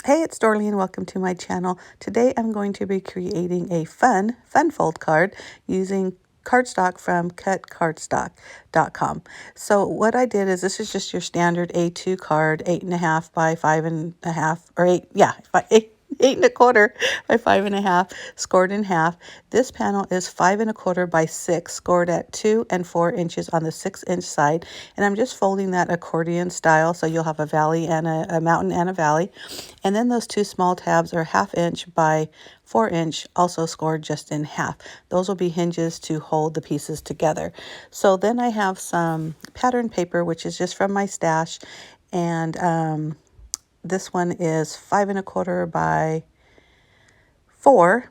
Hey, it's Dorleen. Welcome to my channel. Today I'm going to be creating a fun fold card using cardstock from cutcardstock.com. So what I did is this is just your standard A2 card, 8.5 by 5.5, or 8, yeah, 8 and a quarter by 5.5, scored in half. This panel is 5 1/4 by 6, scored at 2 and 4 inches on the 6-inch side. And I'm just folding that accordion style, so you'll have a valley and a mountain and a valley. And then those two small tabs are 1/2 inch by 4 inch, also scored just in half. Those will be hinges to hold the pieces together. So then I have some pattern paper, which is just from my stash. And this one is 5 1/4 by 4.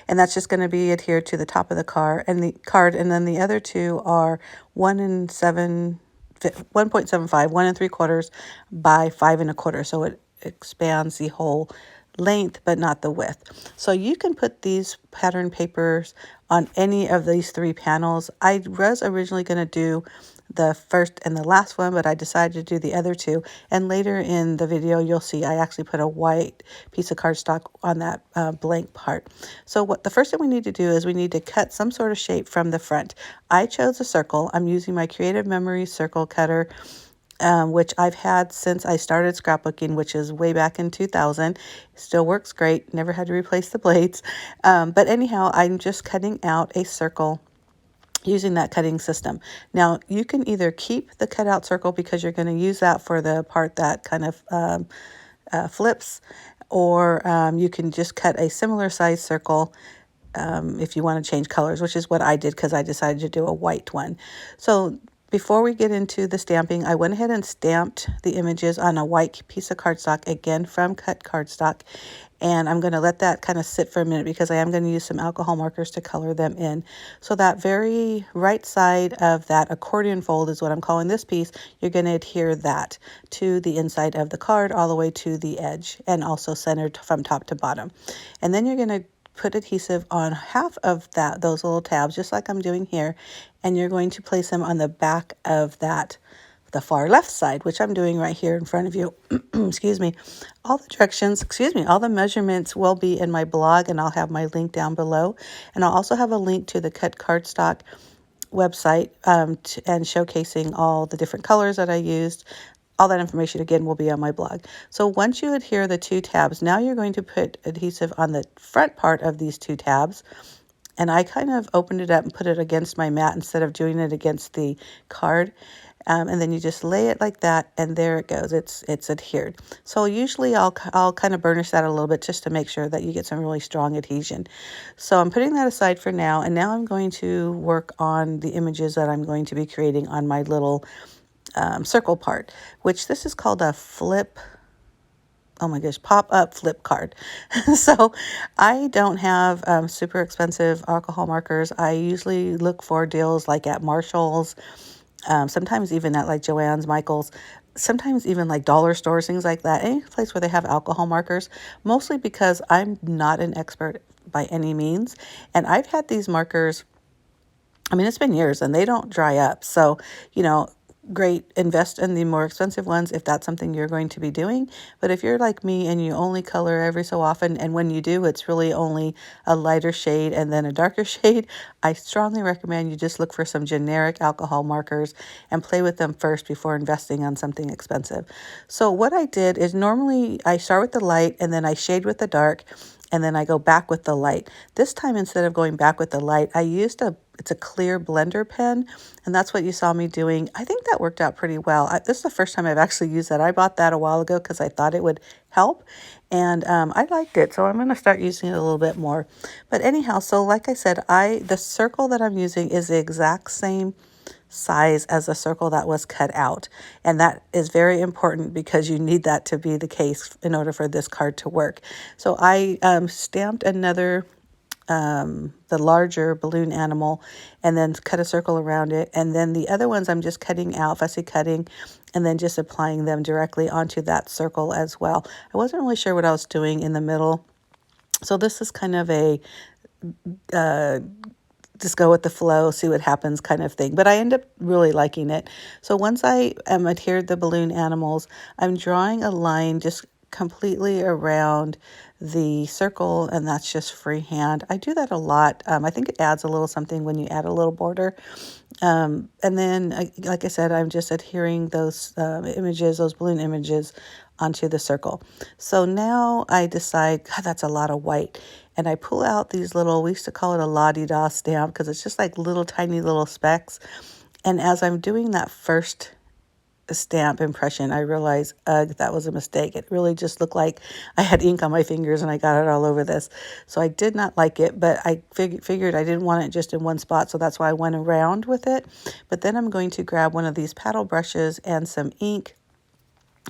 And that's just going to be adhered to the top of the card. And then the other two are 1.75, 1 3/4 by 5 1/4. So it expands the whole length, but not the width. So you can put these pattern papers on any of these 3 panels. I was originally going to do the first and the last one, but I decided to do the other 2. And later in the video, you'll see I actually put a white piece of cardstock on that blank part. So what the first thing we need to do is we need to cut some sort of shape from the front. I chose a circle. I'm using my Creative Memories circle cutter, which I've had since I started scrapbooking, which is way back in 2000. Still works great. Never had to replace the blades. But anyhow, I'm just cutting out a circle using that cutting system. Now, you can either keep the cutout circle because you're going to use that for the part that kind of flips, or you can just cut a similar size circle if you want to change colors, which is what I did because I decided to do a white one. So before we get into the stamping, I went ahead and stamped the images on a white piece of cardstock, again from Cut Cardstock. And I'm going to let that kind of sit for a minute because I am going to use some alcohol markers to color them in. So that very right side of that accordion fold is what I'm calling this piece. You're going to adhere that to the inside of the card all the way to the edge, and also centered from top to bottom. And then you're going to put adhesive on half of those little tabs, just like I'm doing here, and you're going to place them on the back of the far left side, which I'm doing right here in front of you. Excuse me. All the directions, all the measurements will be in my blog, and I'll have my link down below. And I'll also have a link to the Cut Cardstock website and showcasing all the different colors that I used. All that information, again, will be on my blog. So once you adhere the 2 tabs, now you're going to put adhesive on the front part of these 2 tabs. And I kind of opened it up and put it against my mat instead of doing it against the card. And then you just lay it like that, and there it goes. It's adhered. So usually I'll kind of burnish that a little bit just to make sure that you get some really strong adhesion. So I'm putting that aside for now, and now I'm going to work on the images that I'm going to be creating on my little circle part, which this is called a flip. Oh my gosh, pop-up flip card. So I don't have super expensive alcohol markers. I usually look for deals like at Marshall's, sometimes even at like Joann's, Michael's, sometimes even like dollar stores, things like that. Any place where they have alcohol markers, mostly because I'm not an expert by any means. And I've had these markers, I mean, it's been years and they don't dry up. So, great, invest in the more expensive ones if that's something you're going to be doing. But if you're like me and you only color every so often, and when you do, it's really only a lighter shade and then a darker shade, I strongly recommend you just look for some generic alcohol markers and play with them first before investing on something expensive. So what I did is normally I start with the light and then I shade with the dark, and then I go back with the light. This time, instead of going back with the light, I used it's a clear blender pen, and that's what you saw me doing. I think that worked out pretty well. This is the first time I've actually used that. I bought that a while ago because I thought it would help, and I liked it, so I'm going to start using it a little bit more. But anyhow, so like I said, the circle that I'm using is the exact same size as the circle that was cut out. And that is very important because you need that to be the case in order for this card to work. So I stamped another, the larger balloon animal, and then cut a circle around it. And then the other ones I'm just cutting out, fussy cutting, and then just applying them directly onto that circle as well. I wasn't really sure what I was doing in the middle. So this is kind of a just go with the flow, see what happens kind of thing. But I end up really liking it. So once I adhered the balloon animals, I'm drawing a line just completely around the circle, and that's just freehand. I do that a lot. I think it adds a little something when you add a little border. And then, like I said, I'm just adhering those images, those balloon images, onto the circle. So now I decide, God, that's a lot of white. And I pull out these little, we used to call it a la-di-da stamp because it's just like little tiny little specks. And as I'm doing that first stamp impression, I realized, ugh, that was a mistake. It really just looked like I had ink on my fingers and I got it all over this. So I did not like it, but I figured I didn't want it just in one spot, so that's why I went around with it. But then I'm going to grab one of these paddle brushes and some ink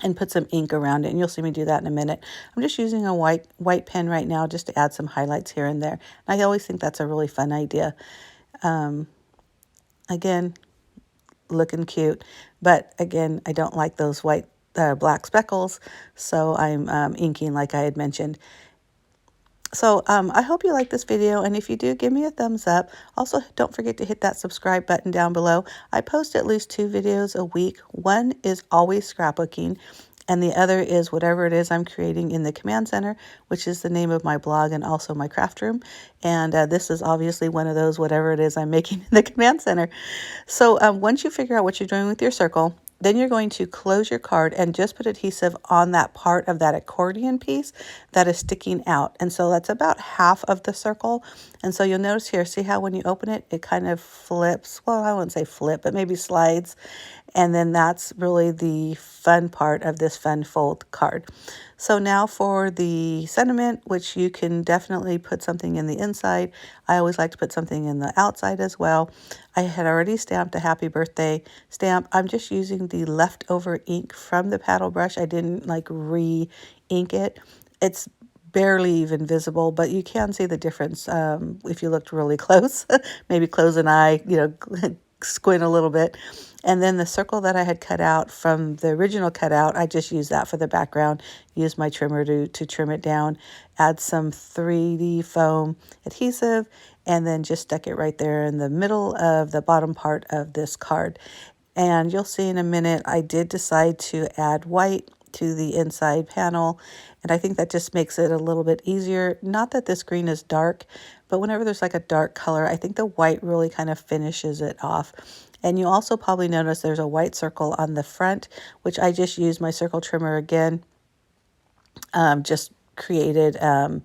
and put some ink around it, and you'll see me do that in a minute. I'm just using a white pen right now just to add some highlights here and there. And I always think that's a really fun idea. Again, looking cute, but again, I don't like those black speckles, so I'm inking like I had mentioned. So I hope you like this video, and if you do, give me a thumbs up. Also, don't forget to hit that subscribe button down below. I post at least 2 videos a week. One is always scrapbooking, and the other is whatever it is I'm creating in the Command Center, which is the name of my blog and also my craft room. And this is obviously one of those, whatever it is I'm making in the Command Center. So once you figure out what you're doing with your circle, then you're going to close your card and just put adhesive on that part of that accordion piece that is sticking out. And so that's about half of the circle. And so you'll notice here, see how when you open it, it kind of flips. Well, I wouldn't say flip, but maybe slides. And then that's really the fun part of this fun fold card. So now for the sentiment, which you can definitely put something in the inside. I always like to put something in the outside as well. I had already stamped a happy birthday stamp. I'm just using the leftover ink from the paddle brush. I didn't like re-ink it. It's barely even visible, but you can see the difference if you looked really close. Maybe close an eye, squint a little bit. And then the circle that I had cut out from the original cutout, I just used that for the background. Use my trimmer to trim it down. Add some 3D foam adhesive, and then just stuck it right there in the middle of the bottom part of this card. And you'll see in a minute, I did decide to add white to the inside panel, and I think that just makes it a little bit easier. Not that this green is dark, but whenever there's like a dark color, I think the white really kind of finishes it off. And you also probably notice there's a white circle on the front, which I just used my circle trimmer again. Just created a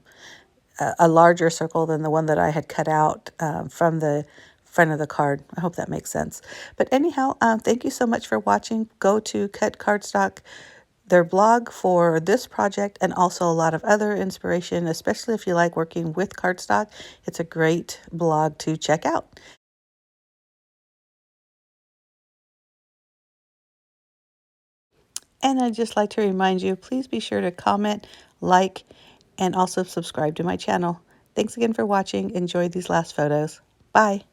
larger circle than the one that I had cut out from the front of the card. I hope that makes sense. But anyhow, thank you so much for watching. Go to Cut Cardstock, their blog, for this project and also a lot of other inspiration, especially if you like working with cardstock. It's a great blog to check out. And I'd just like to remind you, please be sure to comment, like, and also subscribe to my channel. Thanks again for watching. Enjoy these last photos. Bye.